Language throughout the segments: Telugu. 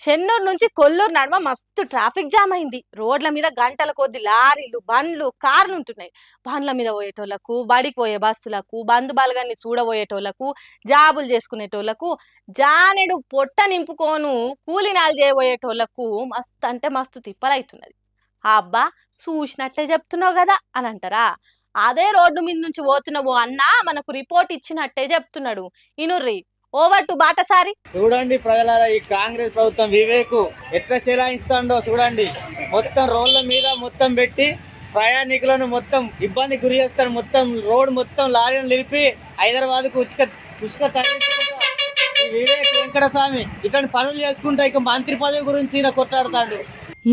చెన్నూరు నుంచి కొల్లూరు నడుమ మస్తు ట్రాఫిక్ జామ్ అయింది. రోడ్ల మీద గంటల కొద్ది లారీలు, బండ్లు, కార్లు ఉంటున్నాయి. బండ్ల మీద పోయేటోళ్లకు, బడికి పోయే బస్సులకు, బంధు బలగాన్ని చూడబోయేటోళ్లకు, జాబులు చేసుకునేటోళ్లకు, జానెడు పొట్ట నింపుకోను కూలినాలు చేయబోయేటోళ్లకు మస్తు అంటే మస్తు తిప్పలైతున్నది. అబ్బా చూసినట్టే చెప్తున్నావు కదా అని అంటారా? అదే రోడ్డు మీద నుంచి పోతున్నావు అన్న మనకు రిపోర్ట్ ఇచ్చినట్టే చెప్తున్నాడు. ఇనుర్రి ఓవర్ టు బాటసారి. చూడండి ప్రజలారా, ఈ కాంగ్రెస్ ప్రభుత్వం వివేకు ఎట్లా చెలాయిస్తుండో చూడండి. మొత్తం రోడ్ల మీద మొత్తం పెట్టి ప్రయాణికులను మొత్తం ఇబ్బంది గురి చేస్తారు. మొత్తం రోడ్ మొత్తం లారీలను నిలిపి హైదరాబాద్ కు ఉచిత తరలించుకుంటా ఈ వివేక్ వెంకటస్వామి ఇట్లాంటి పనులు చేసుకుంటా ఇక మంత్రి పదవి గురించి ఈయన కొట్లాడుతాడు.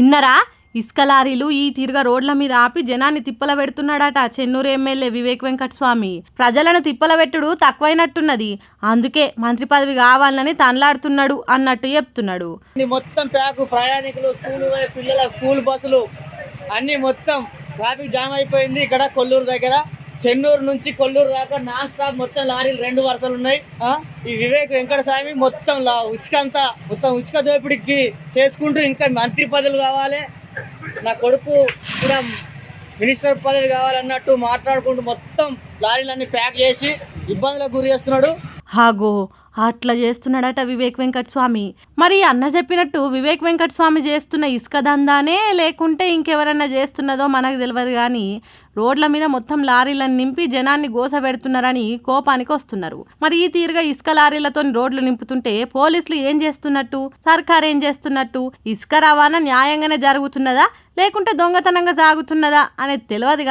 ఇన్నరా ఇసుక లారీలు ఈ తీరుగా రోడ్ల మీద ఆపి జనాన్ని తిప్పల పెడుతున్నాడట చెన్నూరు ఎమ్మెల్యే వివేక్ వెంకటస్వామి. ప్రజలను తిప్పల పెట్టుడు తక్కువైనట్టున్నది, అందుకే మంత్రి పదవి కావాలని తనలాడుతున్నాడు అన్నట్టు చెప్తున్నాడు. మొత్తం ప్యాకు ప్రయాణికులు, స్కూల్ పిల్లల స్కూల్ బస్సులు అన్ని మొత్తం ట్రాఫిక్ జామ్ అయిపోయింది. ఇక్కడ కొల్లూరు దగ్గర చెన్నూరు నుంచి కొల్లూరు దాకా నాన్ స్టాప్ మొత్తం లారీలు 2 వరుసలు ఉన్నాయి. ఈ వివేక్ వెంకటస్వామి మొత్తం ఉసుక అంతా మొత్తం ఉసుక దోపిడికి చేసుకుంటూ ఇంకా మంత్రి పదవులు కావాలి, నా కొడుకు కూడా మినిస్టర్ పదవి కావాలన్నట్టు మాట్లాడుకుంటూ మొత్తం లారీలన్నీ ప్యాక్ చేసి ఇబ్బందులకు గురి చేస్తున్నాడు. హాగో అట్లా చేస్తున్నాడట వివేక్ వెంకటస్వామి. మరి అన్న చెప్పినట్టు వివేక్ వెంకటస్వామి చేస్తున్న ఇసుక దందానే లేకుంటే ఇంకెవరన్నా చేస్తున్నదో మనకు తెలియదు, కానీ రోడ్ల మీద మొత్తం లారీలను నింపి జనాన్ని గోస పెడుతున్నారని కోపానికి వస్తున్నారు. మరి ఈ తీరుగా ఇసుక లారీలతో రోడ్లు నింపుతుంటే పోలీసులు ఏం చేస్తున్నట్టు, సర్కారు ఏం చేస్తున్నట్టు, ఇసుక రవాణా న్యాయంగానే జరుగుతున్నదా లేకుంటే దొంగతనంగా సాగుతున్నదా అనేది తెలియదు,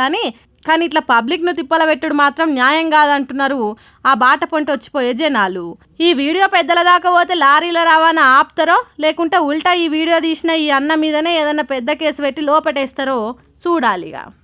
కానీ ఇట్లా పబ్లిక్ను తిప్పల పెట్టుడు మాత్రం న్యాయం కాదంటున్నారు ఆ బాట పొంటి వచ్చిపోయే జనాలు. ఈ వీడియో పెద్దల దాకా పోతే లారీల రవాణా ఆపుతారో లేకుంటే ఉల్టా ఈ వీడియో తీసిన ఈ అన్న మీదనే ఏదన్నా పెద్ద కేసు పెట్టి లోపటేస్తారో చూడాలిగా.